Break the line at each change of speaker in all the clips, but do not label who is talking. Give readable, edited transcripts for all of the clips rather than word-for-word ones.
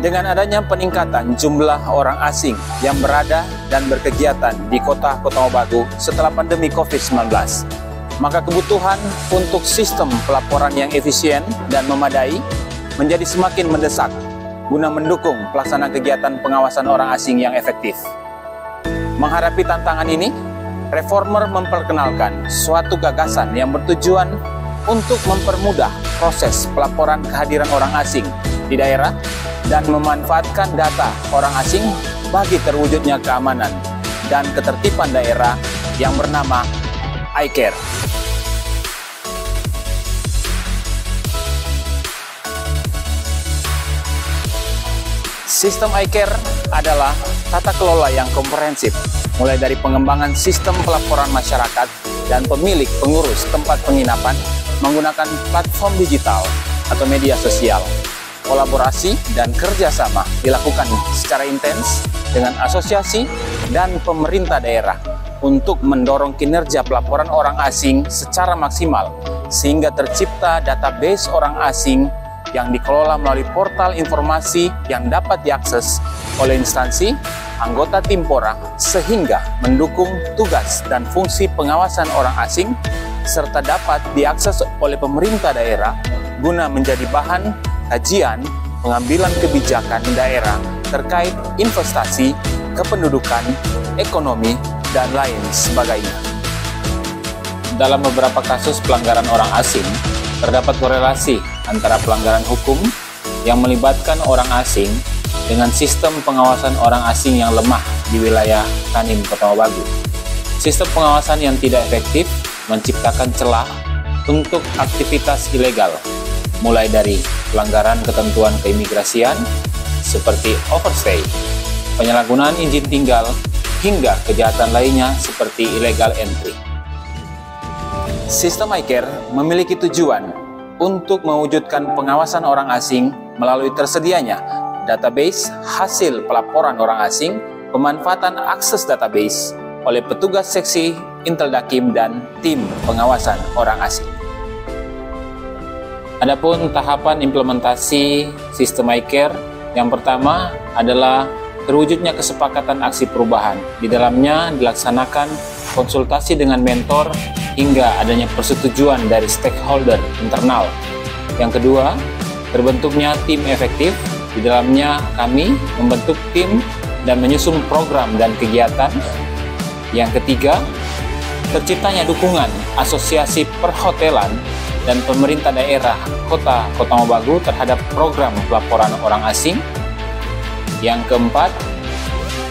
Dengan adanya peningkatan jumlah orang asing yang berada dan berkegiatan di kota Kota Mobagu setelah pandemi COVID-19, maka kebutuhan untuk sistem pelaporan yang efisien dan memadai menjadi semakin mendesak guna mendukung pelaksanaan kegiatan pengawasan orang asing yang efektif. Menghadapi tantangan ini, Reformer memperkenalkan suatu gagasan yang bertujuan untuk mempermudah proses pelaporan kehadiran orang asing di daerah dan memanfaatkan data orang asing bagi terwujudnya keamanan dan ketertiban daerah yang bernama iCare. Sistem iCare adalah tata kelola yang komprehensif, mulai dari pengembangan sistem pelaporan masyarakat dan pemilik pengurus tempat penginapan menggunakan platform digital atau media sosial. Kolaborasi dan kerjasama dilakukan secara intens dengan asosiasi dan pemerintah daerah untuk mendorong kinerja pelaporan orang asing secara maksimal sehingga tercipta database orang asing yang dikelola melalui portal informasi yang dapat diakses oleh instansi anggota Timpora sehingga mendukung tugas dan fungsi pengawasan orang asing serta dapat diakses oleh pemerintah daerah guna menjadi bahan kajian pengambilan kebijakan daerah terkait investasi, kependudukan, ekonomi, dan lain sebagainya. Dalam beberapa kasus pelanggaran orang asing, terdapat korelasi antara pelanggaran hukum yang melibatkan orang asing dengan sistem pengawasan orang asing yang lemah di wilayah Kanim Kota Mobagu. Sistem pengawasan yang tidak efektif menciptakan celah untuk aktivitas ilegal, mulai dari pelanggaran ketentuan keimigrasian seperti overstay, penyalahgunaan izin tinggal, hingga kejahatan lainnya seperti illegal entry. Sistem iCare memiliki tujuan untuk mewujudkan pengawasan orang asing melalui tersedianya database hasil pelaporan orang asing, pemanfaatan akses database oleh petugas seksi Intel Dakim dan tim pengawasan orang asing. Adapun tahapan implementasi sistem iCare, yang pertama adalah terwujudnya kesepakatan aksi perubahan. Di dalamnya dilaksanakan konsultasi dengan mentor hingga adanya persetujuan dari stakeholder internal. Yang kedua, terbentuknya tim efektif. Di dalamnya kami membentuk tim dan menyusun program dan kegiatan. Yang ketiga, terciptanya dukungan asosiasi perhotelan dan pemerintah daerah Kota Mobagu terhadap program pelaporan orang asing. Yang keempat,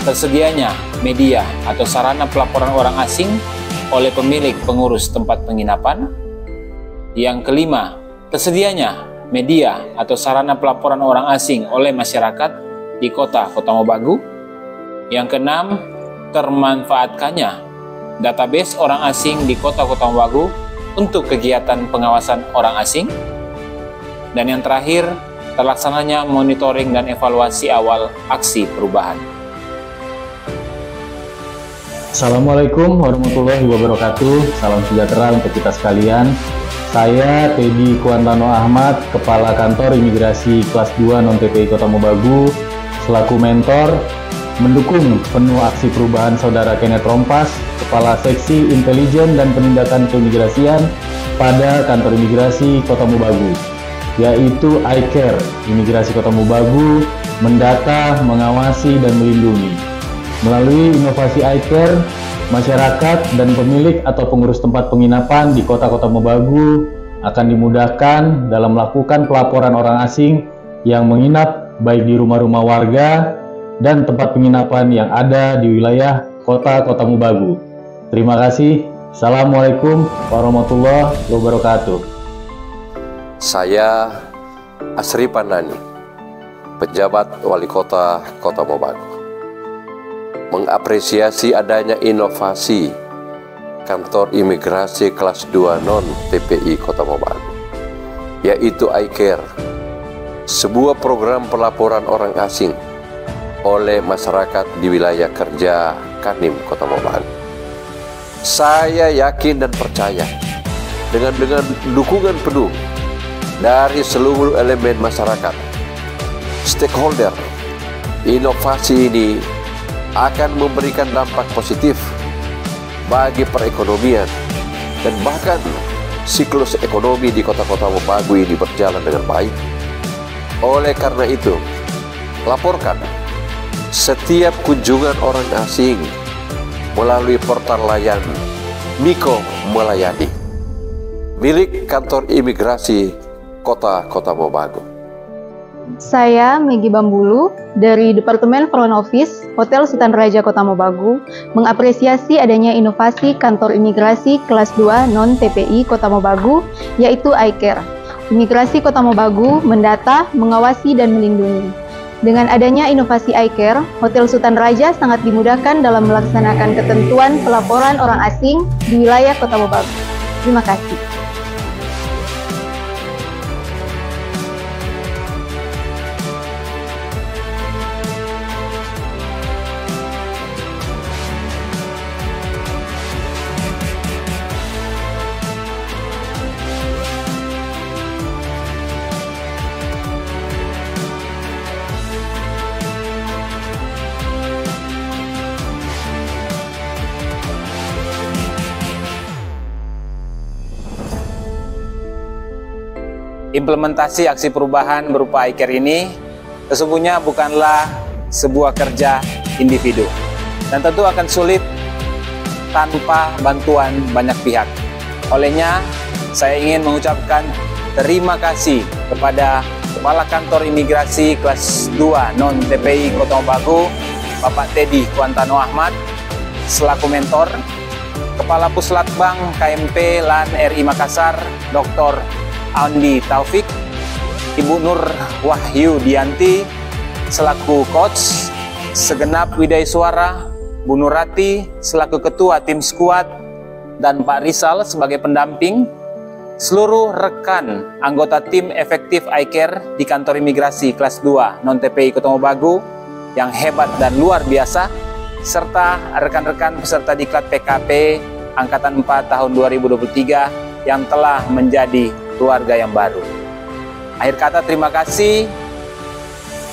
tersedianya media atau sarana pelaporan orang asing oleh pemilik pengurus tempat penginapan. Yang kelima, tersedianya media atau sarana pelaporan orang asing oleh masyarakat di Kota Mobagu. Yang keenam, termanfaatkannya database orang asing di Kota Mobagu untuk kegiatan pengawasan orang asing. Dan yang terakhir, terlaksananya monitoring dan evaluasi awal aksi perubahan.
Assalamualaikum warahmatullahi wabarakatuh. Salam sejahtera untuk kita sekalian. Saya Teddy Kuantano Ahmad, Kepala Kantor Imigrasi Kelas 2 Non-TPI Kota Mobagu, selaku mentor mendukung penuh aksi perubahan Saudara Kenneth Rompas, Kepala Seksi Intelijen dan Penindakan Keimigrasian pada Kantor Imigrasi Kota Mobagu, yaitu iCare. Imigrasi Kota Mobagu mendata, mengawasi, dan melindungi. Melalui inovasi iCare, masyarakat dan pemilik atau pengurus tempat penginapan di Kota Mobagu akan dimudahkan dalam melakukan pelaporan orang asing yang menginap baik di rumah-rumah warga dan tempat penginapan yang ada di wilayah Kota Mobagu. Terima kasih. Assalamualaikum warahmatullahi wabarakatuh.
Saya Asri Pandani, pejabat Wali Kota Mobagu, mengapresiasi adanya inovasi Kantor Imigrasi Kelas 2 Non-TPI Kota Mobagu, yaitu iCare, sebuah program pelaporan orang asing oleh masyarakat di wilayah kerja Kanim Kota Mobagu. Saya yakin dan percaya dengan dukungan penuh dari seluruh elemen masyarakat, stakeholder, inovasi ini akan memberikan dampak positif bagi perekonomian dan bahkan siklus ekonomi di Kota Mobagu ini berjalan dengan baik. Oleh karena itu, laporkan setiap kunjungan orang asing melalui portal layan Miko Melayani milik Kantor Imigrasi Kota Mobagu.
Saya Megi Bambulu dari Departemen Front Office Hotel Sultan Raja Kota Mobagu mengapresiasi adanya inovasi Kantor Imigrasi Kelas 2 Non-TPI Kota Mobagu, yaitu iCare. Imigrasi Kota Mobagu mendata, mengawasi, dan melindungi. Dengan adanya inovasi iCare, Hotel Sultan Raja sangat dimudahkan dalam melaksanakan ketentuan pelaporan orang asing di wilayah Kota Mobagu. Terima kasih.
Implementasi aksi perubahan berupa iCare ini sesungguhnya bukanlah sebuah kerja individu dan tentu akan sulit tanpa bantuan banyak pihak. Olehnya, saya ingin mengucapkan terima kasih kepada Kepala Kantor Imigrasi Kelas 2 Non-TPI Kota Mobagu, Bapak Teddy Kuantano Ahmad, selaku mentor, Kepala Puslatbang KMP LAN RI Makassar, Dr. Andi Taufik, Ibu Nur Wahyu Dianti selaku coach, segenap Widai Suara, Bu Nurati selaku ketua tim skuad, dan Pak Rizal sebagai pendamping, seluruh rekan anggota tim efektif iCare di Kantor Imigrasi Kelas 2 Non-TPI Kota Mobagu yang hebat dan luar biasa, serta rekan-rekan peserta diklat PKP Angkatan 4 tahun 2023 yang telah menjadi keluarga yang baru. Akhir kata, terima kasih.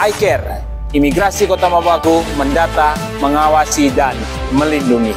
iCare, Imigrasi Kota Mobagu mendata, mengawasi, dan melindungi.